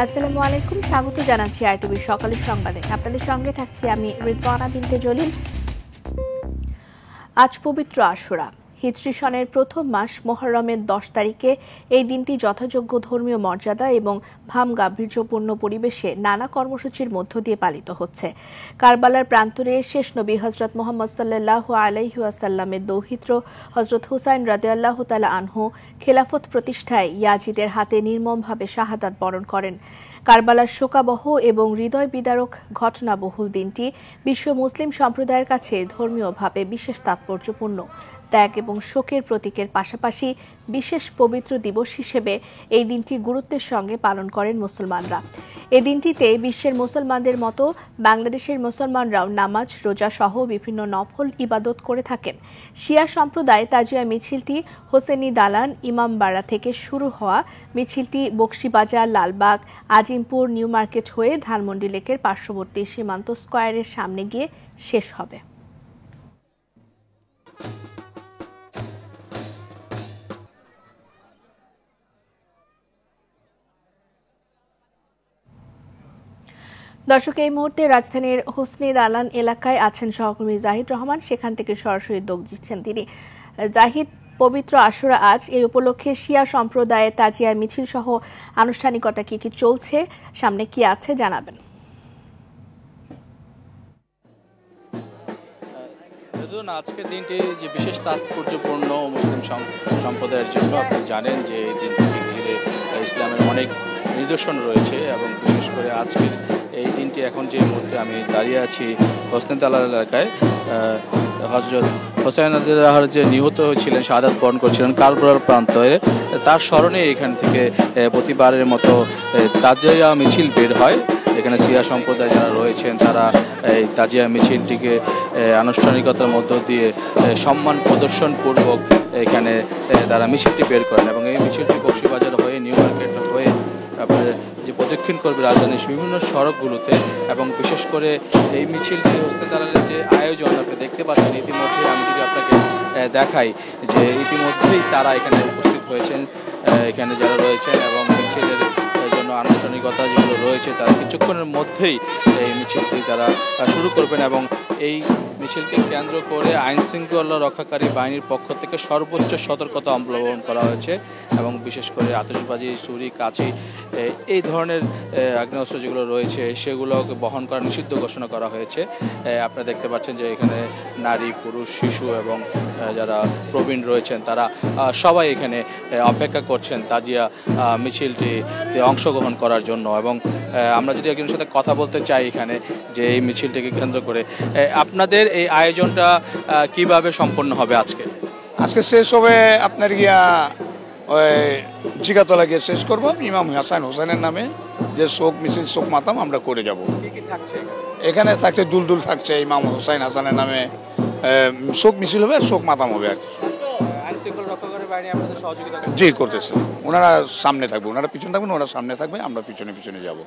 আসসালামু আলাইকুম, স্বাগত জানাচ্ছি আরটিভি সকালের সংবাদে। আপনাদের সঙ্গে থাকছি আমি রিদওয়ানা বিনতে জলিল। আজ পবিত্র আশুরা, হিজরি সনের প্রথম মাস মুহররমের 10 তারিখে এই দিনটি যথাযোগ্য ধর্মীয় মর্যাদা এবং ভাম গাম্ভীর্যপূর্ণ পরিবেশে নানা কর্মসূচির মধ্য দিয়ে পালিত হচ্ছে। কারবালার প্রান্তরে শেষ নবী হযরত মুহাম্মদ সাল্লাল্লাহু আলাইহি ওয়াসাল্লামের দৌহিত্র হযরত হুসাইন রাদিয়াল্লাহু তাআলা আনহু খেলাফত প্রতিষ্ঠায় ইয়াজিদের হাতে নির্মমভাবে শাহাদাত বরণ করেন। কারবালার শোকাবহ এবং হৃদয় বিদারক ঘটনাবহুল দিনটি বিশ্ব মুসলিম সম্প্রদায়ের কাছে ধর্মীয়ভাবে বিশেষ তাৎপর্যপূর্ণ। ত্যাগ এবং শোকের প্রতীকের পাশাপাশি বিশেষ পবিত্র দিবস হিসেবে এই দিনটি গুরুত্বের সঙ্গে পালন করেন মুসলমানরা। এই দিনটিতে বিশ্বের মুসলমানদের মতো বাংলাদেশের মুসলমানরাও নামাজ, রোজা সহ বিভিন্ন নফল ইবাদত করে থাকেন। শিয়া সম্প্রদায় তাজিয়া মিছিলটি হোসেনি দালান ইমামবাড়া থেকে শুরু হওয়া মিছিলটি বকশীবাজার, লালবাগ, আজিমপুর, নিউ মার্কেট হয়ে ধানমন্ডি লেকের পার্শ্ববর্তী সীমান্ত স্কয়ারের সামনে গিয়ে শেষ হবে। দর্শক, এই মুহূর্তে রাজধানীর হোসনি দালান এলাকায় আছেন সহকর্মী জাহিদ রহমান। সেখান থেকে সরাসরি যোগ দিচ্ছেন তিনি। জাহিদ, পবিত্র আশুরা আজ, এই উপলক্ষে শিয়া সম্প্রদায়ের তাজিয়া মিছিল সহ আনুষ্ঠানিকতা কি কি চলছে, সামনে কি আছে জানাবেন। আজকের দিনটি যে বিশেষ তাৎপর্যপূর্ণ মুসলিম সম্প্রদায়ের জন্য। আপনি জানেন যে এই দিনটিকে ঘিরে ইসলামের অনেক নিদর্শন রয়েছে এবং বিশেষ করে আজকের এই দিনটি, এখন যে মুহূর্তে আমি দাঁড়িয়ে আছি হোসনি দালান এলাকায়, হযরত হোসেন রাদিয়াল্লাহু যে নিহত হয়েছিলেন, শাহাদাত বরণ করেছিলেন কারবালার প্রান্তরে, তার স্মরণে এখান থেকে প্রতিবারের মতো তাজিয়া মিছিল বের হয়। এখানে শিয়া সম্প্রদায় যারা রয়েছেন তারা এই তাজিয়া মিছিলটিকে আনুষ্ঠানিকতার মধ্য দিয়ে সম্মান প্রদর্শন পূর্বক এখানে তারা মিছিলটি বের করেন এবং এই মিছিলটি বকশীবাজার হয়ে নিউ মার্কেট হয়ে তারপরে যে প্রদক্ষিণ করবে রাজধানীর বিভিন্ন সড়কগুলোতে। এবং বিশেষ করে এই মিছিলটি হোসনি দালানের যে আয়োজন আপনি দেখতে পাচ্ছেন, ইতিমধ্যে আমি যদি আপনাকে দেখাই যে ইতিমধ্যেই তারা এখানে উপস্থিত হয়েছেন, এখানে যারা রয়েছেন, এবং মিছিলের জন্য আনুষ্ঠানিকতা যেগুলো রয়েছে তারা কিছুক্ষণের মধ্যেই এই মিছিলটি তারা শুরু করবেন। এবং এই মিছিলকে কেন্দ্র করে আইন শৃঙ্খলা রক্ষাকারী বাহিনীর পক্ষ থেকে সর্বোচ্চ সতর্কতা অবলম্বন করা হয়েছে এবং বিশেষ করে আতশবাজি, ছুরি, কাঁচি, এই ধরনের আগ্নেয়াস্ত্র যেগুলো রয়েছে সেগুলোকে বহন করা নিষিদ্ধ ঘোষণা করা হয়েছে। আপনারা দেখতে পাচ্ছেন যে এখানে নারী, পুরুষ, শিশু এবং যারা প্রবীণ রয়েছেন তারা সবাই এখানে অপেক্ষা করছেন তাজিয়া মিছিলটিতে অংশগ্রহণ করার জন্য। এবং আমরা যদি একজনের সাথে কথা বলতে চাই এখানে যে এই মিছিলটিকে কেন্দ্র করে আপনাদের এই আয়োজনটা কিভাবে সম্পন্ন হবে আজকে? আজকে শেষ হবে আপনার গিয়া ওই জিগাতলা গিয়ে শেষ করবো। ইমাম হোসেনের নামে যে শোক মিছিল, শোক মাতাম আমরা করে যাব। এখানে থাকছে দুলদুল থাকছে, ইমাম হোসেন হাসানের নামে শোক মিছিল হবে আর শোক মাতাম হবে আর কি। জি করতেছে, ওনারা সামনে থাকবে, ওনারা পিছনে থাকবেন, ওনারা সামনে থাকবে, আমরা পিছনে পিছনে যাব।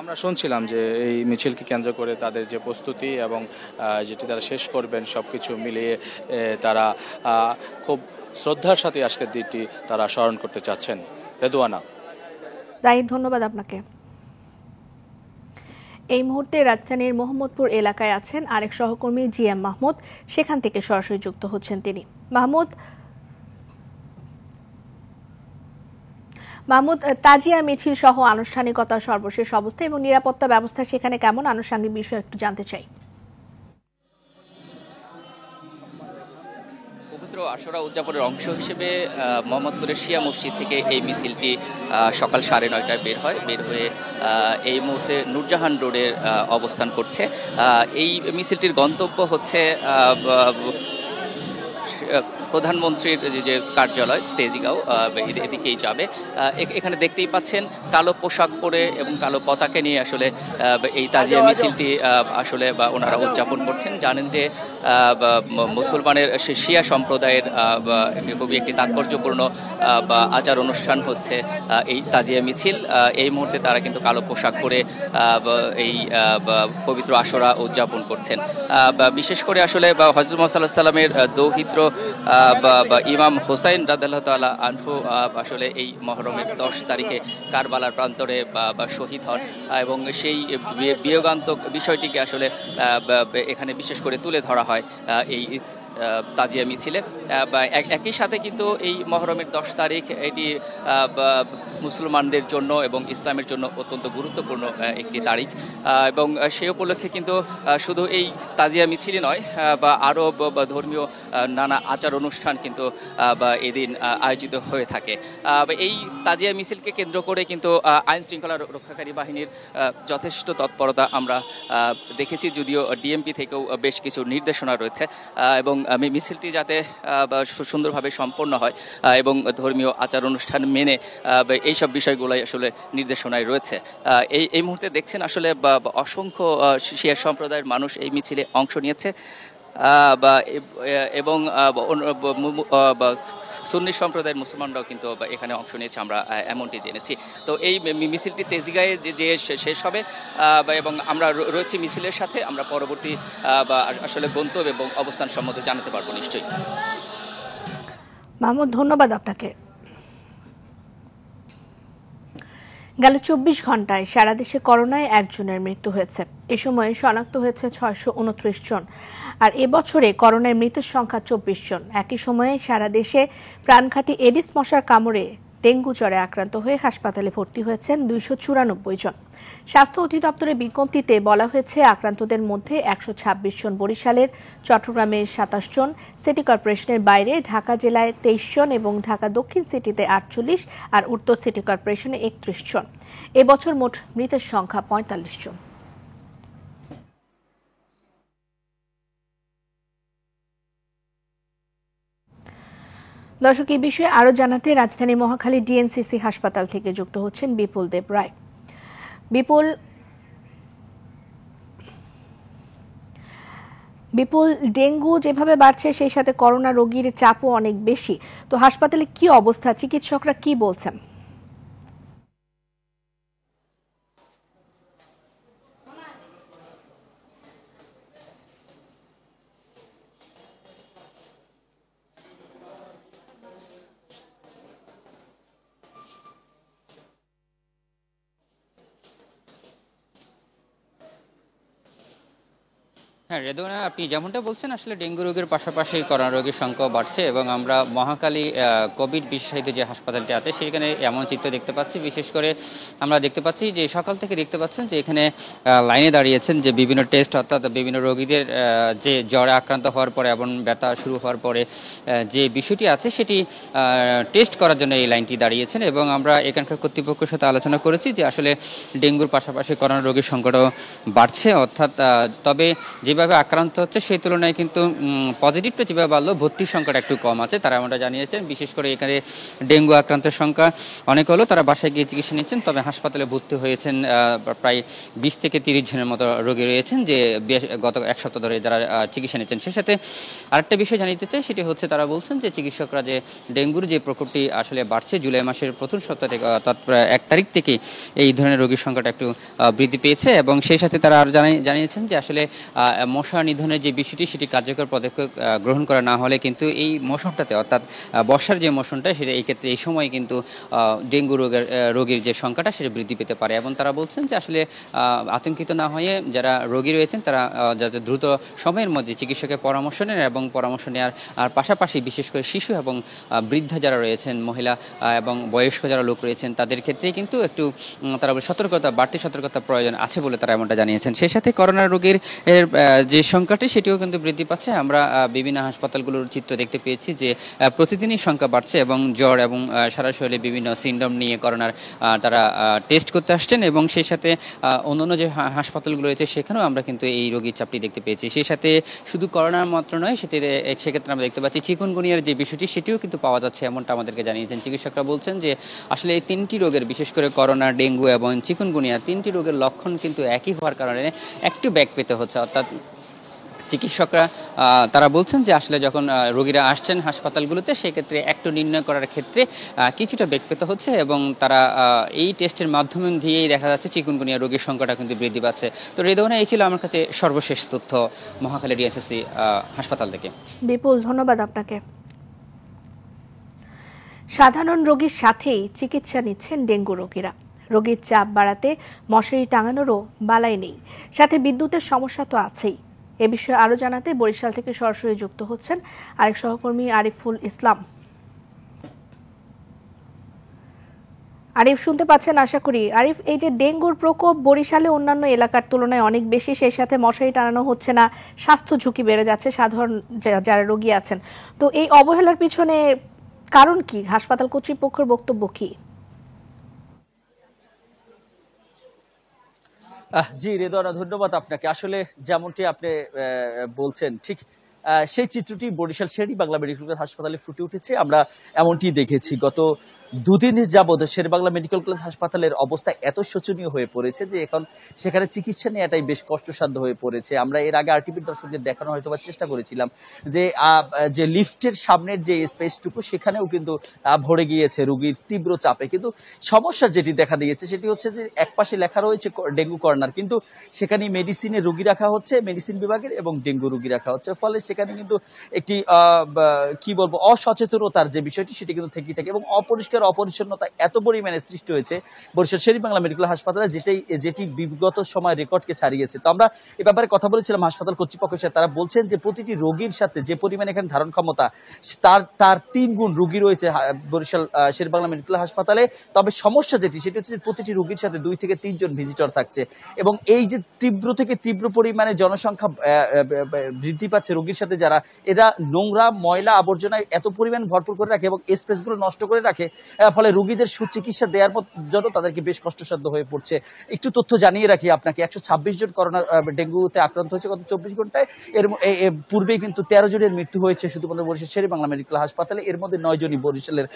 আমরা শুনছিলাম যে এই মিছিলকে কেন্দ্র করে তাদের যে প্রস্তুতি এবং যেটি তারা শেষ করবেন সবকিছু মিলিয়ে তারা খুব শ্রদ্ধার সাথে আজকের দিনটি তারা স্মরণ করতে চাচ্ছেন। রেদওয়ানা। জাহিদ, ধন্যবাদ আপনাকে। এই মুহূর্তে রাজধানীর মোহাম্মদপুর এলাকায় আছেন আরেক সহকর্মী জিএম মাহমুদ। সেখান থেকে সরাসরি যুক্ত হচ্ছেন তিনি। মাহমুদ, তাজিয়া মিছিল সহ আনুষ্ঠানিকতা সর্বশেষ অবস্থা এবং নিরাপত্তা ব্যবস্থা সেখানে কেমন, আনুষ্ঠানিক বিষয় একটু জানতে চাই। পবিত্র আশুরা উদযাপনের অংশ হিসেবে মোহাম্মদপুরের শিয়া মসজিদ থেকে এই মিছিলটি সকাল 9:30টায় বের হয়ে এই মুহূর্তে নূরজাহান রোডের অবস্থান করছে। এই মিছিলটির গন্তব্য হচ্ছে প্রধানমন্ত্রীর যে কার্যালয় তেজগাঁও, এদিকেই যাবে। এখানে দেখতেই পাচ্ছেন কালো পোশাক পরে এবং কালো পতাকা নিয়ে আসলে এই তাজিয়া মিছিলটি আসলে ওনারা উদযাপন করছেন। জানেন যে মুসলমানের শিয়া সম্প্রদায়ের খুবই একটি তাৎপর্যপূর্ণ আচার অনুষ্ঠান হচ্ছে এই তাজিয়া মিছিল। এই মুহূর্তে তারা কিন্তু কালো পোশাক পরে এই পবিত্র আশুরা উদযাপন করছেন। বিশেষ করে আসলে হযরত মুহাম্মদ সাল্লাল্লাহু আলাইহি ওয়াসাল্লামের দৌহিত্র ইমাম হোসাইন রাদিয়াল্লাহু তাআলা আনহু আসলে এই মহরমের 10 তারিখে কারবালার প্রান্তরে শহীদ হন এবং সেই বিয়োগান্তক বিষয়টিকে আসলে এখানে বিশেষ করে তুলে ধরা হয় এই তাজিয়া মিছিলে। একই সাথে কিন্তু এই মহরমের 10 তারিখ এটি মুসলমানদের জন্য এবং ইসলামের জন্য অত্যন্ত গুরুত্বপূর্ণ একটি তারিখ এবং সেই উপলক্ষে কিন্তু শুধু এই তাজিয়া মিছিলই নয় বা আরও ধর্মীয় নানা আচার অনুষ্ঠান কিন্তু এদিন আয়োজিত হয়ে থাকে। এই তাজিয়া মিছিলকে কেন্দ্র করে কিন্তু আইন শৃঙ্খলা রক্ষাকারী বাহিনীর যথেষ্ট তৎপরতা আমরা দেখেছি, যদিও ডিএমপি থেকেও বেশ কিছু নির্দেশনা রয়েছে এবং মিছিলটি যাতে সুন্দরভাবে সম্পন্ন হয় এবং ধর্মীয় আচার অনুষ্ঠান মেনে এইসব বিষয়গুলোই আসলে নির্দেশনায় রয়েছে। এই মুহূর্তে দেখছেন আসলে অসংখ্য শিয়া সম্প্রদায়ের মানুষ এই মিছিলে অংশ নিয়েছে এবং সুন্নি সম্প্রদায়ের মুসলমানরাও কিন্তু এখানে অংশ নিয়েছে, আমরা এমনটি জেনেছি। তো এই মিছিলটি তেজগাঁয়ে যে শেষ হবে এবং আমরা রয়েছি মিছিলের সাথে, আমরা পরবর্তী আসলে গন্তব্য এবং অবস্থান সম্বন্ধে জানাতে পারবো নিশ্চয়ই। মাহমুদ, ধন্যবাদ আপনাকে। গেল 24 ঘন্টায় সারা দেশে করোনায় একজনের মৃত্যু হয়েছে। এ সময় শনাক্ত হয়েছে 629 জন। আর এবছরে করোনায় মৃতের সংখ্যা 24 জন। একই সময়ে সারা দেশে প্রাণঘাতী এডিস মশার কামড়ে ডেঙ্গু জ্বরে আক্রান্ত হয়ে হাসপাতালে ভর্তি হয়েছেন 294 জন। স্বাস্থ্য অধিদপ্তরের বিজ্ঞপ্তিতে বলা হয়েছে আক্রান্তদের মধ্যে 126 জন বরিশালের, চট্টগ্রামের 27 জন, সিটি কর্পোরেশনের বাইরে ঢাকা জেলায় 23 জন এবং ঢাকা দক্ষিণ সিটিতে 48 আর উত্তর সিটি কর্পোরেশনে 31 জন। এবছর মোট মৃতের সংখ্যা 45 জন। দর্শক, এই বিষয়ে আরো জানাতে রাজধানীর মহাখালী ডিএনসিসি হাসপাতাল থেকে যুক্ত হচ্ছেন বিপুল দেব রায়। বিপুল, ডেঙ্গু যেভাবে বাড়ছে সেই সাথে করোনা রোগীর চাপও অনেক বেশি, তো হাসপাতালে কি অবস্থা, চিকিৎসকরা কি বলছেন? হ্যাঁ রেদওয়ানা, আপনি যেমনটা বলছেন আসলে ডেঙ্গু রোগের পাশাপাশি করোনা রোগীর সংখ্যাও বাড়ছে এবং আমরা মহাখালী কোভিড বিশেষায়িত যে হাসপাতালটি আছে সেখানে এমন চিত্র দেখতে পাচ্ছি। বিশেষ করে আমরা দেখতে পাচ্ছি যে সকাল থেকে দেখতে পাচ্ছেন যে এখানে লাইনে দাঁড়িয়েছেন যে বিভিন্ন টেস্ট, অর্থাৎ বিভিন্ন রোগীদের যে জ্বরে আক্রান্ত হওয়ার পরে এবং ব্যথা শুরু হওয়ার পরে যে বিষয়টি আছে সেটি টেস্ট করার জন্য এই লাইনটি দাঁড়িয়েছেন এবং আমরা এখানকার কর্তৃপক্ষের সাথে আলোচনা করেছি যে আসলে ডেঙ্গুর পাশাপাশি করোনা রোগীর সংখ্যাটাও বাড়ছে, অর্থাৎ তবে যেভাবে আক্রান্ত হচ্ছে সেই তুলনায় কিন্তু পজিটিভটা যেভাবে বাড়লো ভর্তির সংখ্যাটা একটু কম আছে, তারা আমরা জানিয়েছেন। বিশেষ করে এখানে ডেঙ্গু আক্রান্তের সংখ্যা অনেক হলো, তারা বাসায় গিয়ে চিকিৎসা নিচ্ছেন, তবে হাসপাতালে ভর্তি হয়েছেন প্রায় 20 থেকে 30 জনের মতো রোগী রয়েছেন যে গত এক সপ্তাহ ধরে যারা চিকিৎসা নিচ্ছেন। সেই সাথে আরেকটা বিষয় জানিয়ে চাই, সেটি হচ্ছে তারা বলছেন যে চিকিৎসকরা যে ডেঙ্গুর যে প্রকোপটি আসলে বাড়ছে জুলাই মাসের প্রথম সপ্তাহ থেকে অর্থাৎ 1 তারিখ থেকে এই ধরনের রোগীর সংখ্যাটা একটু বৃদ্ধি পেয়েছে এবং সেই সাথে তারা আর জানিয়েছেন যে আসলে মশা নিধনের যে বিষয়টি সেটি কার্যকর পদক্ষেপ গ্রহণ করা না হলে কিন্তু এই মৌসুমটাতে অর্থাৎ বর্ষার যে মৌসুমটা সেটা এই ক্ষেত্রে এই সময় কিন্তু ডেঙ্গু রোগীর যে সংখ্যাটা সেটা বৃদ্ধি পেতে পারে এবং তারা বলছেন যে আসলে আতঙ্কিত না হয়ে যারা রোগী রয়েছেন তারা যাতে দ্রুত সময়ের মধ্যে চিকিৎসকের পরামর্শ নেন এবং পরামর্শ নেওয়ার আর পাশাপাশি বিশেষ করে শিশু এবং বৃদ্ধা যারা রয়েছেন, মহিলা এবং বয়স্ক যারা লোক রয়েছেন তাদের ক্ষেত্রে কিন্তু একটু তারা বাড়তি সতর্কতা প্রয়োজন আছে বলে তারা এমনটা জানিয়েছেন। সেই সাথে করোনা রোগীর যে সংখ্যাটি সেটিও কিন্তু বৃদ্ধি পাচ্ছে। আমরা বিভিন্ন হাসপাতালগুলোর চিত্র দেখতে পেয়েছি যে প্রতিদিনই সংখ্যা বাড়ছে এবং জ্বর এবং সারা শরীরে বিভিন্ন সিনড্রোম নিয়ে করোনার তারা টেস্ট করতে আসছেন এবং সেই সাথে অন্যান্য যে হাসপাতালগুলো রয়েছে সেখানেও আমরা কিন্তু এই রোগীর চাপটি দেখতে পেয়েছি। সেই সাথে শুধু করোনার মাত্র নয়, সেক্ষেত্রে আমরা দেখতে পাচ্ছি চিকুনগুনিয়ার যে বিষয়টি সেটিও কিন্তু পাওয়া যাচ্ছে, এমনটা আমাদেরকে জানিয়েছেন চিকিৎসকরা। বলছেন যে আসলে এই 3টি রোগের, বিশেষ করে করোনা, ডেঙ্গু এবং চিকুনগুনিয়া 3টি রোগের লক্ষণ কিন্তু একই হওয়ার কারণে একটু ব্যাক পেতে হচ্ছে, অর্থাৎ চিকিৎসকরা তারা বলছেন যে আসলে যখন রোগীরা আসছেন হাসপাতালগুলোতে সেক্ষেত্রে একটু নির্ণয় করার ক্ষেত্রে কিছুটা বেগ পেতে হচ্ছে এবং তারা এই টেস্টের মাধ্যমে দিয়েই দেখা যাচ্ছে চিকুনগুনিয়া রোগীর সংখ্যাটা কিন্তু বৃদ্ধি পাচ্ছে। তো রেদওয়ানা, এই ছিল আমার কাছে সর্বশেষ তথ্য মহাখালী ডিএসসি হাসপাতাল থেকে। বিপুল, ধন্যবাদ আপনাকে। সাধারণ রোগীর সাথেই চিকিৎসা নিচ্ছেন ডেঙ্গু রোগীরা। রোগীর চাপ বাড়াতে মশারি টাঙানোরও বালাই নেই, সাথে বিদ্যুতের সমস্যা তো আছেই। এ বিষয়ে আরো জানাতে বরিশাল থেকে সরাসরি যুক্ত হচ্ছেন আরেক সহকর্মী আরিফুল ইসলাম। আরিফ, শুনতে পাচ্ছেন আশা করি। আরিফ, এই যে ডেঙ্গুর প্রকোপ বরিশালে অন্যান্য এলাকার তুলনায় অনেক বেশি, সেই সাথে মশারি টানানো হচ্ছে না, স্বাস্থ্য ঝুঁকি বেড়ে যাচ্ছে সাধারণ যারা রোগী আছেন, তো এই অবহেলার পিছনে কারণ কি? হাসপাতাল কর্তৃপক্ষের বক্তব্য কি? জি রেদওয়ানা, ধন্যবাদ আপনাকে। আসলে যেমনটি আপনি বলছেন, ঠিক সেই চিত্রটি বরিশাল শের-ই-বাংলা মেডিকেল কলেজ হাসপাতালে ফুটে উঠেছে। আমরা এমনটি দেখেছি গত দুদিন যাবৎ শের-ই-বাংলা মেডিকেল কলেজ হাসপাতালের অবস্থা এত শোচনীয় হয়ে পড়েছে যে এখন সেখানে চিকিৎসা নেওয়াটাই বেশ কষ্টসাধ্য হয়ে পড়েছে। আমরা এর আগে আরটিভির দর্শকদের দেখানো হয়তো চেষ্টা করেছিলাম যে লিফটের সামনের যে স্পেসটুকু সেখানেও কিন্তু ভরে গিয়েছে রোগীর তীব্র চাপে। কিন্তু সমস্যা যেটি দেখা দিয়েছে সেটি হচ্ছে যে একপাশে লেখা রয়েছে ডেঙ্গু কর্নার, কিন্তু সেখানে মেডিসিনের রোগী রাখা হচ্ছে, মেডিসিন বিভাগের, এবং ডেঙ্গু রোগী রাখা হচ্ছে। ফলে সেখানে কিন্তু একটি কি বলবো অসচেতনতার যে বিষয়টি সেটি কিন্তু থেকেই থাকে এবং অপরিচ্ছন্নতা এত পরিমাণে সৃষ্টি হয়েছে বরিশাল শের-ই-বাংলা মেডিকেল হাসপাতালে, যেটি বিগত সময় রেকর্ডকে ছাড়িয়েছে। তো আমরা এ ব্যাপারে কথা বলেছিলাম হাসপাতাল কর্তৃপক্ষের সাথে। তারা বলছেন যে প্রতিটি রোগীর সাথে যে পরিমাণে এখানে ধারণ ক্ষমতা তার 3 গুণ রোগী রয়েছে বরিশাল শের-ই-বাংলা মেডিকেল হাসপাতালে। তবে সমস্যা সেটি হচ্ছে যে প্রতিটি রোগীর সাথে 2 থেকে 3 জন ভিজিটর থাকছে এবং এই যে তীব্র থেকে তীব্র পরিমাণে জনসংখ্যা বৃদ্ধি পাচ্ছে রোগীর সাথে, যারা এরা নোংরা ময়লা আবর্জনায় এত পরিমাণ ভরপুর করে রাখে এবং স্পেসগুলো নষ্ট করে রাখে, ফলে রোগীদের সুচিকিৎসা দেওয়ার জন্য তাদেরকে বেশ কষ্টসাধ্য হয়ে পড়ছে। একটু তথ্য জানিয়ে রাখি আপনাকে, 126 জন করোনা ডেঙ্গুতে আক্রান্ত হয়েছে গত 24 ঘন্টায়। এর পূর্বে কিন্তু 13 জনের মৃত্যু হয়েছে শুধুমাত্র বরিশাল শের-ই-বাংলা মেডিকেল হাসপাতালে, এর মধ্যে 9 জনই বরিশালের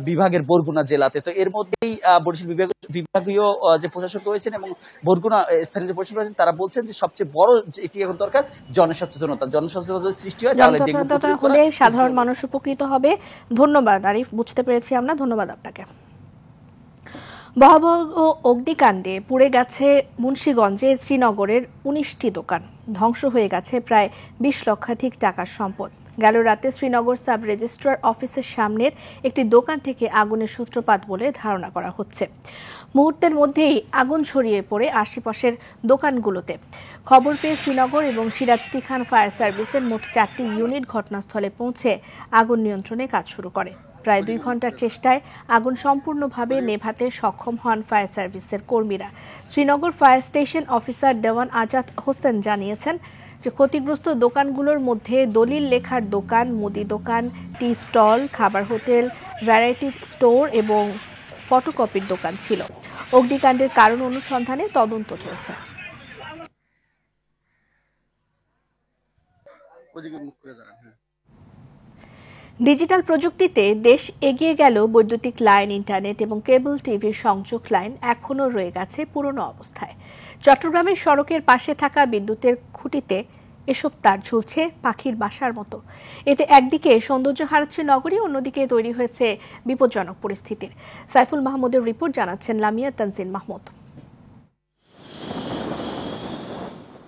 বিভাগের বরগুনা জেলাতে। তো এর মধ্যেই বরিশাল বিভাগীয় যে প্রশাসক রয়েছেন এবং বরগুনা স্থানীয় যে প্রশাসক রয়েছেন তারা বলছেন যে সবচেয়ে বড় যেটি এখন দরকার জনসচেতনতা সৃষ্টি হয়, তাহলে জনসচেতনতা হলে সাধারণ মানুষ উপকৃত হবে। ধন্যবাদ আরিফ, বুঝতে পেরেছি আমরা, ধন্যবাদ আপনাকে। ভয়াবহ অগ্নিকাণ্ডে পুড়ে গেছে মুন্সিগঞ্জে শ্রীনগরের 19টি দোকান, ধ্বংস হয়ে গেছে প্রায় 20 লক্ষাধিক টাকার সম্পদ। গেল রাতে শ্রীনগর সাব রেজিস্ট্রার অফিসের সামনের একটি দোকান থেকে আগুনের সূত্রপাত বলে ধারণা করা হচ্ছে। মুহূর্তের মধ্যেই আগুন ছড়িয়ে পড়ে আশপাশের দোকানগুলোতে। খবর পেয়ে শ্রীনগর এবং সিরাজদি খান ফায়ার সার্ভিসের মোট 4টি ইউনিট ঘটনাস্থলে পৌঁছে আগুন নিয়ন্ত্রণে কাজ শুরু করে। প্রায় 2 ঘন্টার চেষ্টায় আগুন সম্পূর্ণভাবে নেভাতে সক্ষম হন ফায়ার সার্ভিসের কর্মীরা। শ্রীনগর ফায়ার স্টেশন অফিসার দেওয়ান আজাদ হোসেন জানিয়েছেন যে ক্ষতিগ্রস্ত দোকানগুলোর মধ্যে দলিল লেখার দোকান, মুদি দোকান, টি স্টল, খাবার হোটেল, ভ্যারাইটি স্টোর এবং ফটোকপির দোকান ছিল। অগ্নিকাণ্ডের কারণ অনুসন্ধানে তদন্ত চলছে। ডিজিটাল প্রযুক্তিতে দেশ এগিয়ে গেল, বৈদ্যুতিক লাইন, ইন্টারনেট এবং কেবল টিভির সংযোগ লাইন এখনও রয়ে গেছে পুরনো অবস্থায়। চট্টগ্রামের সড়কের পাশে থাকা বিদ্যুতের খুঁটিতে এসব তার ঝুলছে পাখির বাসার মতো। এতে একদিকে সৌন্দর্য হারাচ্ছে নগরী, অন্যদিকে তৈরি হয়েছে বিপজ্জনক পরিস্থিতির। সাইফুল মাহমুদের রিপোর্ট, জানাচ্ছেন লামিয়া তানজিন মাহমুদ।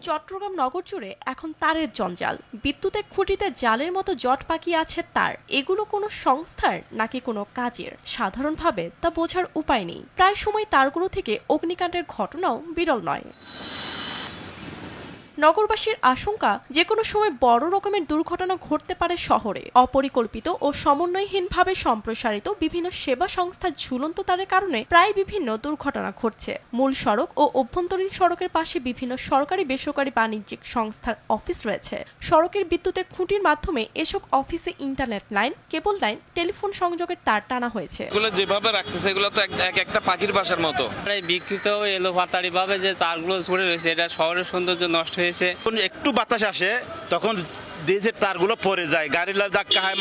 চট্টগ্রাম নগর জুড়ে এখন তারের জঞ্জাল। বিদ্যুতের খুঁটিতে জালের মতো জট পাকিয়ে আছে তার। এগুলো কোনো সংস্থার নাকি কোনো কাজের, সাধারণভাবে তা বোঝার উপায় নেই। প্রায় সময় তারগুলো থেকে অগ্নিকাণ্ডের ঘটনাও বিরল নয়। নগরবাসীর আশঙ্কা, যে কোনো সময় বড় রকমের দুর্ঘটনা ঘটতে পারে শহরে। অপরিকল্পিত ও সমন্বয়হীনভাবে সম্প্রসারিত বিভিন্ন সেবা সংস্থার ঝুলন্ত তারের কারণে প্রায় বিভিন্ন দুর্ঘটনা ঘটছে। মূল সড়ক ও অভ্যন্তরীণ সড়কের পাশে বিভিন্ন সরকারি বেসরকারি বাণিজ্যিক সংস্থার অফিস রয়েছে। সড়কের বিদ্যুতের খুঁটির মাধ্যমে এসব অফিসে ইন্টারনেট লাইন, কেবল লাইন, টেলিফোন সংযোগের তার টানা হয়েছে। এগুলো যেভাবে রাখতেছে এগুলো তো একটা পাখির বাসার মতো। বিকৃত এলোপাতাড়ি ভাবে যে তারগুলো ছড়ে রয়েছে, এটা শহরের সৌন্দর্য নষ্ট হয়েছে। একটু বাতাস আসে তখন ডিজের তারগুলো পড়ে যায়, গাড়ির ধাক্কা হয়,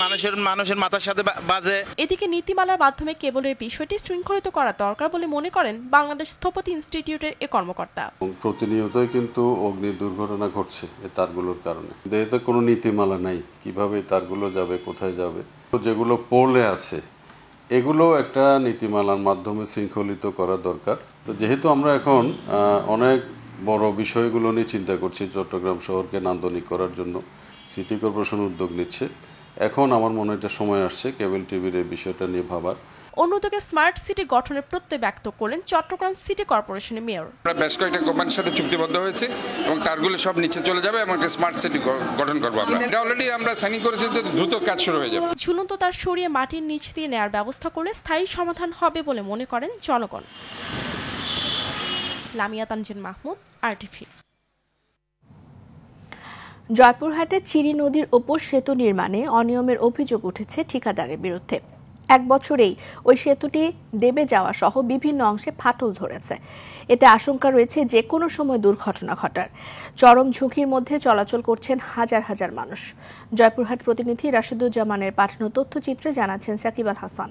মানুষের মাথার সাথে বাজে। এদিকে নীতিমালার মাধ্যমে কেবলের বিষয়টি শৃঙ্খলিত করা দরকার বলে মনে করেন বাংলাদেশ স্থপতি ইনস্টিটিউটের এ কর্মকর্তা। প্রতিনিয়তই কিন্তু অগ্নি দুর্ঘটনা ঘটছে এই তারগুলোর কারণে। এতে কোনো নীতিমালা নাই কিভাবে তারগুলো যাবে, কোথায় যাবে। যেগুলো পোলে আছে এগুলো একটা নীতিমালার মাধ্যমে শৃঙ্খলিত করা দরকার। তো যেহেতু আমরা এখন অনেক বড় বিষয়গুলো নিয়ে চিন্তা করছি, চট্টগ্রাম শহরকে নান্দনিক করার জন্য সিটি কর্পোরেশন উদ্যোগ নিচ্ছে, এখন আমার মনে হয় সময় আসছে কেবল টিভির এই বিষয়টা নিয়ে ভাবার। অন্যদিকে স্মার্ট সিটি গঠনের প্রত্যয় ব্যক্ত করলেন চট্টগ্রাম সিটি কর্পোরেশনের মেয়র। বেশ কয়েকটা কোম্পানির সাথে চুক্তিবদ্ধ হয়েছে এবং তারগুলো সব নিচে চলে যাবে এবং একটা স্মার্ট সিটি গঠন করবো আমরা। এটা অলরেডি আমরা সাইনিং করেছি, দ্রুত কাজ শুরু হয়ে যাবে। ঝুলন্ত তার সরিয়ে মাটির নিচ দিয়ে নেয়ার ব্যবস্থা করলে স্থায়ী সমাধান হবে বলে মনে করেন জনগণ। লামিয়া তানজিন মাহমুদ, RTV। জয়পুরহাটে চিরি নদীর ওপর সেতু নির্মাণে অনিয়মের অভিযোগ উঠেছে ঠিকাদারের বিরুদ্ধে। 1 বছরেই ওই সেতুটি দেবে যাওয়া সহ বিভিন্ন অংশে ফাটল ধরেছে। এতে আশঙ্কা রয়েছে যে কোনো সময় দুর্ঘটনা ঘটার। চরম ঝুঁকির মধ্যে চলাচল করছেন হাজার হাজার মানুষ। জয়পুরহাট প্রতিনিধি রাশিদুজ্জামানের পাঠানো তথ্যচিত্রে জানাচ্ছেন সাকিব আল হাসান।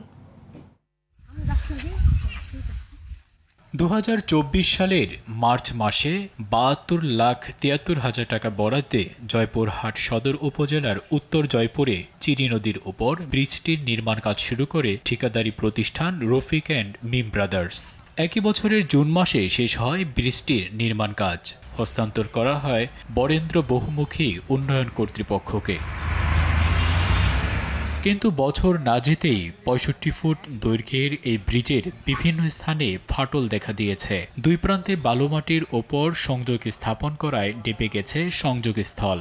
2024 সালের মার্চ মাসে 72,73,000 টাকা বরাদ্দে জয়পুরহাট সদর উপজেলার উত্তর জয়পুরে চিরি নদীর উপর ব্রিজটির নির্মাণ কাজ শুরু করে ঠিকাদারি প্রতিষ্ঠান রফিক অ্যান্ড মিম ব্রাদার্স। একই বছরের জুন মাসে শেষ হয় ব্রিজটির নির্মাণ কাজ। হস্তান্তর করা হয় বরেন্দ্র বহুমুখী উন্নয়ন কর্তৃপক্ষকে। কিন্তু বছর না যেতেই 65 ফুট দৈর্ঘ্যের এই ব্রিজের বিভিন্ন স্থানে ফাটল দেখা দিয়েছে। 2 প্রান্তে বালুমাটির ওপর সংযোগ স্থাপন করায় ডেবে গেছে সংযোগস্থল।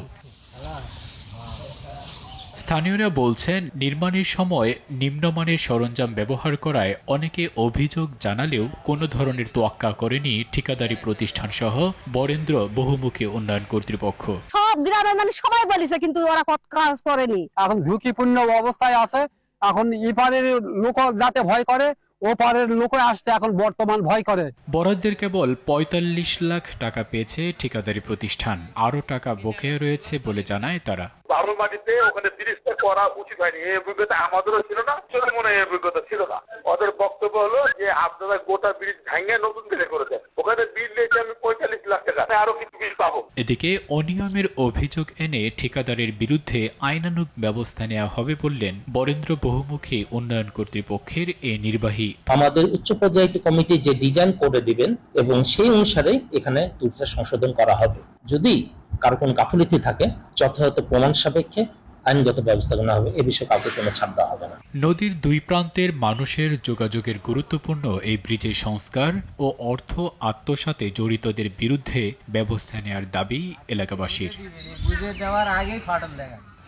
স্থানীয়রা বলছেন, নির্মাণের সময় নিম্নমানের সরঞ্জাম ব্যবহার করায় অনেকে অভিযোগ জানালেও কোনো ধরনের তোয়াক্কা করেনি ঠিকাদারি প্রতিষ্ঠান সহ বরেন্দ্র বহুমুখী উন্নয়ন কর্তৃপক্ষ। সব গ্রামের মানুষ সবাই বলেছে, কিন্তু ওরা কাজ করেনি। এখন ঝুঁকিপূর্ণ অবস্থায় আছে। এখন এপারের লোক যাতে ভয় করে, ও পারের লোক আসতে এখন বর্তমান ভয় করে। বরাদ্দের কেবল 45 লাখ টাকা পেয়েছে ঠিকাদারি প্রতিষ্ঠান। আরও টাকা বকেয়া রয়েছে বলে জানায় তারা। বালুমাটিতে ওখানে ব্রিজটা করা উচিত হয়নি, এই অভিজ্ঞতা আমাদেরও ছিল না, মনে এই অভিজ্ঞতা ছিল না। ওদের বক্তব্য হলো যে আপনারা গোটা ব্রিজ ভেঙে নতুন করে করেছেন, ওখানে বিল নিয়েছে আমি 45 লাখ টাকা, আরো কিছু বিল পাবো। এদিকে অনিয়মের অভিযোগ এনে ঠিকাদারের বিরুদ্ধে আইনানুগ ব্যবস্থা নেওয়া হবে বললেন বরেন্দ্র বহুমুখী উন্নয়ন কর্তৃপক্ষের এ নির্বাহী। আমাদের উচ্চ পর্যায়ে একটি কমিটি যে ডিজাইন করে দিবেন এবং সেই অনুসারে এখানে ত্রুটিটা সংশোধন করা হবে। যদি কারো কোনো গাফিলতি থাকে যথাযথ প্রমাণ সাপেক্ষে আইনগত ব্যবস্থা নেওয়া হবে, এ বিষয়ে কাউকে কোনো ছাড় দেওয়া হবে না। নদীর 2 প্রান্তের মানুষের যোগাযোগের গুরুত্বপূর্ণ এই ব্রিজের সংস্কার ও অর্থ আত্মসাতে জড়িতদের বিরুদ্ধে ব্যবস্থা নেওয়ার দাবি এলাকাবাসীর।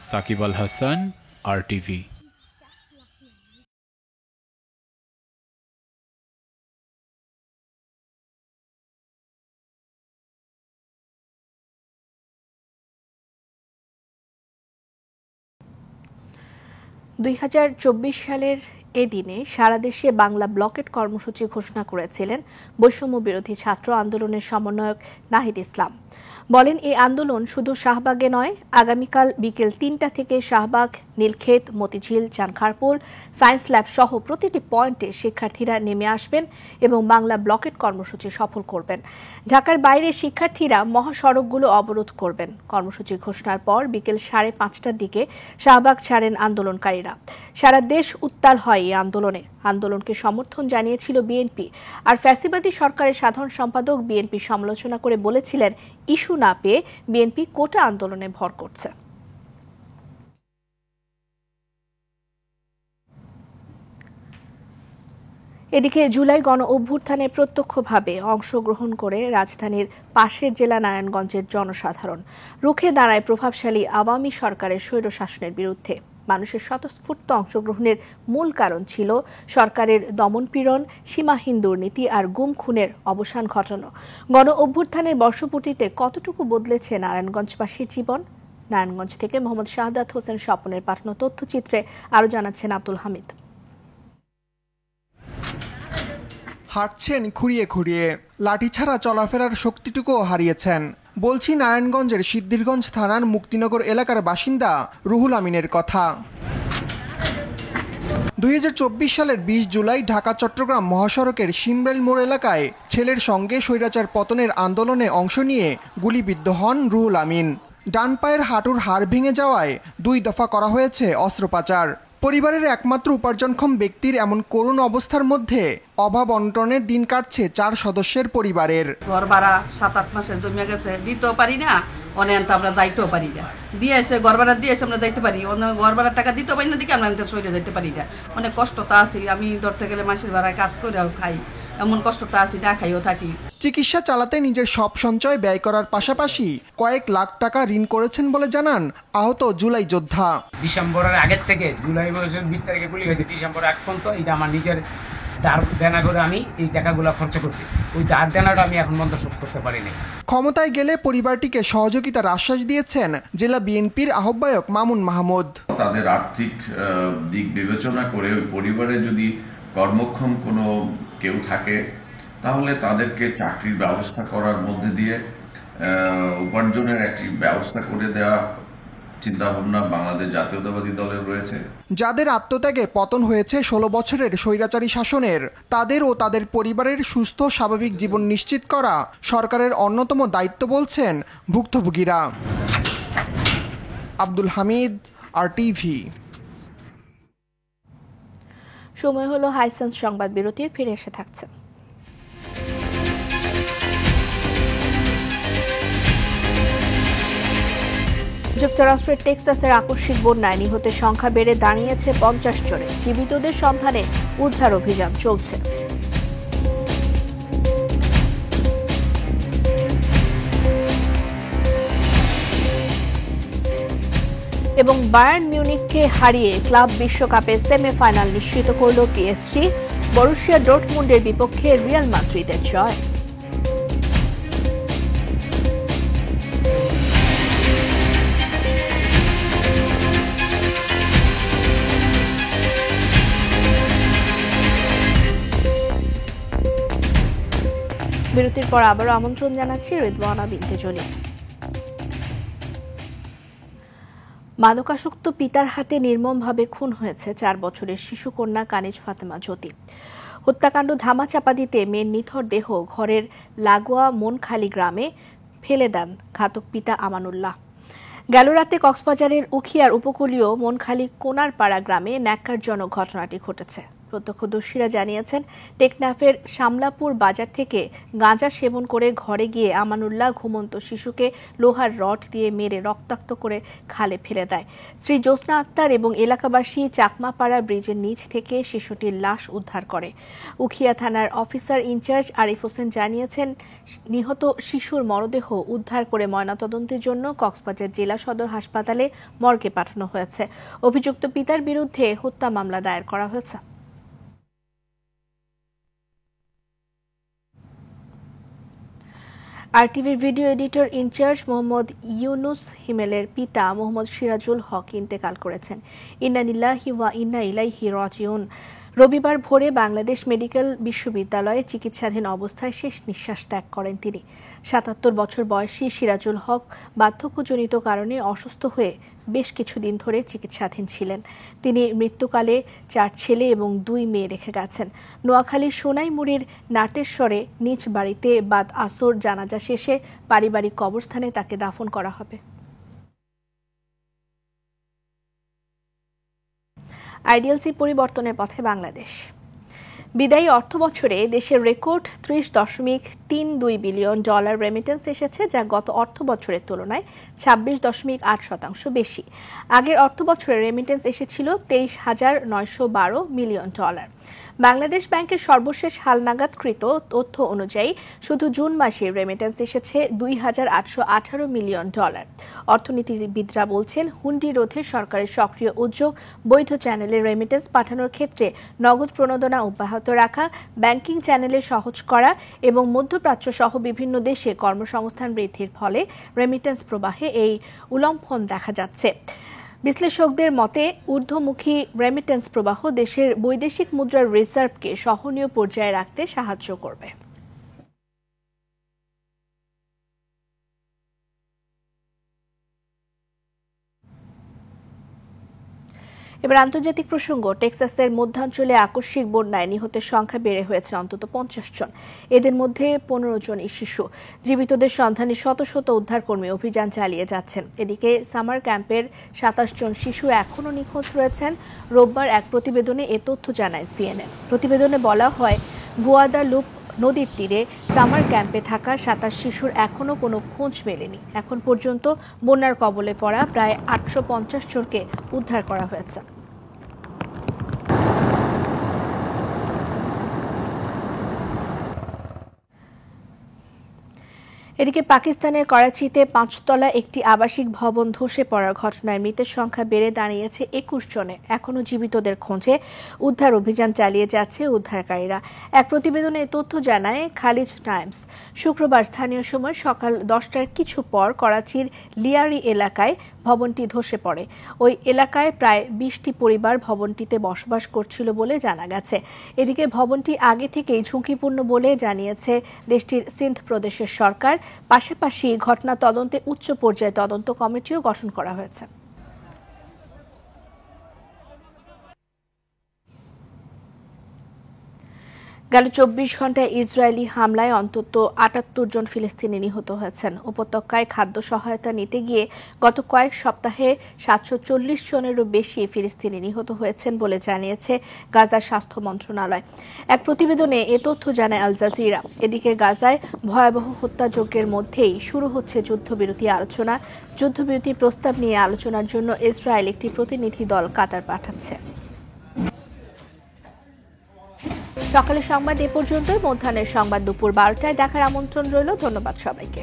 সাকিব আল হাসান, RTV। সালের এ দিনে সারা দেশে বাংলা ব্লকেট কর্মসূচি ঘোষণা করেছিলেন বৈষম্য বিরোধী ছাত্র আন্দোলনের সমন্বয়ক নাহিদ ইসলাম। বলেন, এই আন্দোলন শুধু শাহবাগে নয়, আগামীকাল বিকেল 3টা থেকে শাহবাগ, নীলক্ষেত, মতিঝিল, চানখারপুল, সায়েন্স ল্যাব সহ প্রতিটি পয়েন্টে শিক্ষার্থীরা নেমে আসবেন এবং বাংলা ব্লকেট কর্মসূচি সফল করবেন। ঢাকার বাইরে শিক্ষার্থীরা মহাসড়কগুলো অবরোধ করবেন। কর্মসূচি ঘোষণার পর বিকেল 5:30টার দিকে শাহবাগ ছাড়েন আন্দোলনকারীরা। সারা দেশ উত্তাল হয় এই আন্দোলনে। আন্দোলনকে সমর্থন জানিয়েছিল বিএনপি। আর ফ্যাসিবাদী সরকারের সাধারণ সম্পাদক বিএনপি সমালোচনা করে বলেছিলেন, ইস্যু না পেয়ে বিএনপি কোটা আন্দোলনে ভর করছে। এদিকে জুলাই গণ অভ্যুত্থানে প্রত্যক্ষভাবে অংশগ্রহণ করে রাজধানীর পাশের জেলা নারায়ণগঞ্জের জনসাধারণ রুখে দাঁড়ায় প্রভাবশালী আওয়ামী সরকারের স্বৈরশাসনের বিরুদ্ধে। মানুষের স্বতঃস্ফূর্ত অংশগ্রহণের মূল কারণ ছিল সরকারের দমনপীড়ন, সীমাহীন দুর্নীতি আর গুম খুনের অবসান ঘটানো। গণ অভ্যুত্থানের বর্ষপূর্তিতে কতটুকু বদলেছে নারায়ণগঞ্জবাসীর জীবন? নারায়ণগঞ্জ থেকে মোহাম্মদ শাহাদাত হোসেন স্বপনের পাঠানো তথ্যচিত্রে আরও জানাচ্ছেন আব্দুল হামিদ। হাঁটছেন খুঁড়িয়ে খুঁড়িয়ে, লাঠি ছাড়া চলাফেরার শক্তিটুকুও হারিয়েছেন। বলছি নারায়ণগঞ্জের সিদ্ধিরগঞ্জ থানার মুক্তিনগর এলাকার বাসিন্দা রুহুল আমিনের কথা। 2024 সালের 20 জুলাই ঢাকা চট্টগ্রাম মহাসড়কের শিমরেল মোড় এলাকায় ছেলের সঙ্গে স্বৈরাচার পতনের আন্দোলনে অংশ নিয়ে গুলিবিদ্ধ হন রুহুল আমিন। ডান পায়ের হাঁটুর হাড় ভেঙে যাওয়ায় 2 দফা করা হয়েছে অস্ত্রোপচার। পরিবারের একমাত্র উপার্জনক্ষম ব্যক্তির এমন করুণ অবস্থার মধ্যে অভাব অনটনের দিন কাটছে 4 সদস্যের পরিবারের। ঘর ভাড়া 7-8 মাসের জমে গেছে, দিতেও পারি না, অনেক আমরা যাইতেও পারি না, দিয়ে এসে ঘর ভাড়া দিয়ে এসে আমরা যাইতে পারি, ঘর ভাড়ার টাকা দিতেও পারি না, দিকে আমরা সরে যাইতে পারি না। অনেক কষ্টতা আছি, আমি ধরতে গেলে মাসের ভাড়ায় কাজ করেও খাই, এমন কষ্টতা আছি, না খাইও থাকি। চিকিৎসা চালাতে নিজের সব সঞ্চয় ব্যয় করার পাশাপাশি কয়েক লাখ টাকা ঋণ করেছেন বলে জানান আহত জুলাই যোদ্ধা। ডিসেম্বরের আগের থেকে জুলাই মাসের 20 তারিখে গুলি হয়েছে, ডিসেম্বর এক পর্যন্ত এটা আমার নিজের ধার দেনা করে আমি এই টাকাগুলো খরচ করছি, ওই ধার দেনাটা আমি এখন পর্যন্ত শোধ করতে পারিনি। ক্ষমতায় গেলে পরিবারটিকে সহযোগিতার আশ্বাস দিয়েছেন জেলা বিএনপির আহ্বায়ক মামুন মাহমুদ। তাদের আর্থিক দিক বিবেচনা করে পরিবারে যদি কর্মক্ষম কোনো কেউ থাকে তাহলে তাদেরকে চাকরির ব্যবস্থা করার মধ্যে দিয়ে উপার্জনের একটি ব্যবস্থা করে দেওয়া চিন্তাভাবনা বাংলাদেশ জাতীয়তাবাদী দলের রয়েছে। যাদের আত্মত্যাগে পতন হয়েছে 16 বছরের স্বৈরাচারী শাসনের, তাদের ও তাদের পরিবারের সুস্থ স্বাভাবিক জীবন নিশ্চিত করা সরকারের অন্যতম দায়িত্ব বলছেন ভুক্তভোগীরা। আব্দুল হামিদ, RTV। সময় হলো হাইসেন্স সংবাদ বিরতির, ফিরে এসে থাকছে। যুক্তরাষ্ট্রের টেক্সাসের আকস্মিক বন্যায় নিহতের সংখ্যা বেড়ে দাঁড়িয়েছে 50 জনে। জীবিতদের সন্ধানে উদ্ধার অভিযান চলছে। এবং বায়ার্ন মিউনিখকে হারিয়ে ক্লাব বিশ্বকাপের সেমিফাইনাল নিশ্চিত করল পিএসজি। বরুসিয়া ডর্টমুন্ডের বিপক্ষে রিয়াল মাদ্রিদের জয়। বিরতির পর আবারও আমন্ত্রণ জানাচ্ছি রিদওয়ানা বিনতে জলি। মাদকাসক্ত পিতার হাতে নির্মমভাবে খুন হয়েছে 4 বছরের শিশুকন্যা কানিজ ফাতেমা জ্যোতি। হত্যাকাণ্ড ধামাচাপা দিতে মেয়ের নিথর দেহ ঘরের লাগোয়া মনখালি গ্রামে ফেলে দেন ঘাতক পিতা আমানুল্লাহ। গেল রাতে কক্সবাজারের উখিয়ার উপকূলীয় মনখালি কোনারপাড়া গ্রামে ন্যাক্কারজনক ঘটনাটি ঘটেছে। প্রত্যক্ষদর্শীরা জানিয়েছেন, টেকনাফের শামলাপুর বাজার থেকে গাঁজা সেবন করে ঘরে গিয়ে আমানুল্লাহ ঘুমন্ত শিশুকে লোহার রড দিয়ে মেরে রক্তাক্ত করে খালে ফেলে দেয়। শ্রী জ্যোৎস্না আক্তার এবং এলাকাবাসী চাকমাপাড়া ব্রিজের নিচ থেকে শিশুটির লাশ উদ্ধার করে। উখিয়া থানার অফিসার ইনচার্জ আরিফ হোসেন জানিয়েছেন, নিহত শিশুর মরদেহ উদ্ধার করে ময়নাতদন্তের জন্য কক্সবাজার জেলা সদর হাসপাতালে মর্গে পাঠানো হয়েছে। অভিযুক্ত পিতার বিরুদ্ধে হত্যা মামলা দায়ের করা হয়েছে। আরটিভির video editor in charge Mohammad Yunus হিমেলের পিতা মোহাম্মদ সিরাজুল হক ইন্তেকাল করেছেন। ইন্না লিল্লাহি ওয়া ইন্না ইলাইহি রাজিউন। রবিবার ভোরে বাংলাদেশ মেডিকেল বিশ্ববিদ্যালয়ে চিকিৎসাধীন অবস্থায় শেষ নিঃশ্বাস ত্যাগ করেন তিনি। ৭৭ বছর বয়সী সিরাজুল হক বার্ধক্যজনিত কারণে অসুস্থ হয়ে বেশ কিছুদিন ধরে চিকিৎসাধীন ছিলেন। তিনি মৃত্যুকালে 4 ছেলে এবং 2 মেয়ে রেখে গেছেন। নোয়াখালীর সোনাইমুড়ির নাটেশ্বরে নিজ বাড়িতে বাদ আসর জানাজা শেষে পারিবারিক কবরস্থানে তাকে দাফন করা হবে। আইডিএলসি পরিবর্তনের পথে বাংলাদেশ। বিদায়ী অর্থবছরে দেশের রেকর্ড $30.32 বিলিয়ন রেমিটেন্স এসেছে, যা গত অর্থবছরের তুলনায় 26.8% বেশি। আগের অর্থবছরে রেমিটেন্স এসেছিল $23,912 মিলিয়ন। বাংলাদেশ ব্যাংকের সর্বশেষ হালনাগাদকৃত তথ্য অনুযায়ী শুধু জুন মাসে রেমিটেন্স এসেছে $2,818 মিলিয়ন। অর্থনীতিবিদরা বলছেন, হুন্ডি রোধে সরকারের সক্রিয় উদ্যোগ, বৈধ চ্যানেলে রেমিটেন্স পাঠানোর ক্ষেত্রে নগদ প্রণোদনা অব্যাহত রাখা, ব্যাংকিং চ্যানেলে সহজ করা এবং মধ্যপ্রাচ্য সহ বিভিন্ন দেশে কর্মসংস্থান বৃদ্ধির ফলে রেমিটেন্স প্রবাহে এই উল্লম্ফন দেখা যাচ্ছে। বিশ্লেষকদের মতে, ঊর্ধ্বমুখী রেমিটেন্স প্রবাহ দেশের বৈদেশিক মুদ্রার রিজার্ভকে সহনীয় পর্যায়ে রাখতে সাহায্য করবে। এবার আন্তর্জাতিক প্রসঙ্গ। টেক্সাসের মধ্যাঞ্চলে আকস্মিক বন্যায় নিহতের সংখ্যা বেড়ে হয়েছে অন্তত 50 জন। এদের মধ্যে 15 জনই শিশু। জীবিতদের সন্ধানে শত শত উদ্ধারকর্মী অভিযান চালিয়ে যাচ্ছেন। এদিকে সামার ক্যাম্পের 27 জন শিশু এখনও নিখোঁজ রয়েছেন। রোববার এক প্রতিবেদনে এ তথ্য জানায় CNN। প্রতিবেদনে বলা হয়, গুয়াদালুপ নদীর তীরে সামার ক্যাম্পে থাকা 27 শিশুর এখনও কোনো খোঁজ মেলেনি। এখন পর্যন্ত বন্যার কবলে পড়া প্রায় 850 জনকে উদ্ধার করা হয়েছে। এদিকে পাকিস্তানের করাচিতে 5তলা একটি আবাসিক ভবন ধসে পড়ার ঘটনায় মৃতের সংখ্যা বেড়ে দাঁড়িয়েছে 21 জনে। এখনও জীবিতদের খোঁজে উদ্ধার অভিযান চালিয়ে যাচ্ছে উদ্ধারকারীরা। এক প্রতিবেদনে তথ্য জানায় খালিজ টাইমস। শুক্রবার স্থানীয় সময় সকাল 10টার কিছু পর করাচির লিয়ারি এলাকায় ভবনটি ধসে পড়ে। ওই এলাকায় প্রায় 20টি পরিবার ভবনটিতে বসবাস করছিল বলে জানা গেছে। এদিকে ভবনটি আগে থেকেই ঝুঁকিপূর্ণ বলে জানিয়েছে দেশটির সিন্ধ প্রদেশের সরকার। পাশাপাশি ঘটনা তদন্তে উচ্চ পর্যায়ে তদন্ত কমিটিও গঠন করা হয়েছে। গেল 24 ঘন্টায় ইসরায়েলি হামলায় অন্তত 78 জন ফিলিস্তিনি নিহত হয়েছেন। উপত্যকায় খাদ্য সহায়তা নিতে গিয়ে গত কয়েক সপ্তাহে 740 জনেরও বেশি ফিলিস্তিনি নিহত হয়েছেন বলে জানিয়েছে গাজার স্বাস্থ্য মন্ত্রণালয়। এক প্রতিবেদনে এ তথ্য জানায় আল জাজিরা। এদিকে গাজায় ভয়াবহ হত্যাযজ্ঞের মধ্যেই শুরু হচ্ছে যুদ্ধবিরতি আলোচনা। যুদ্ধবিরতির প্রস্তাব নিয়ে আলোচনার জন্য ইসরায়েল একটি প্রতিনিধি দল কাতার পাঠাচ্ছে। সকালের সংবাদ এ পর্যন্তই। মধ্যাহ্নের সংবাদ দুপুর 12টায় দেখার আমন্ত্রণ রইল। ধন্যবাদ সবাইকে।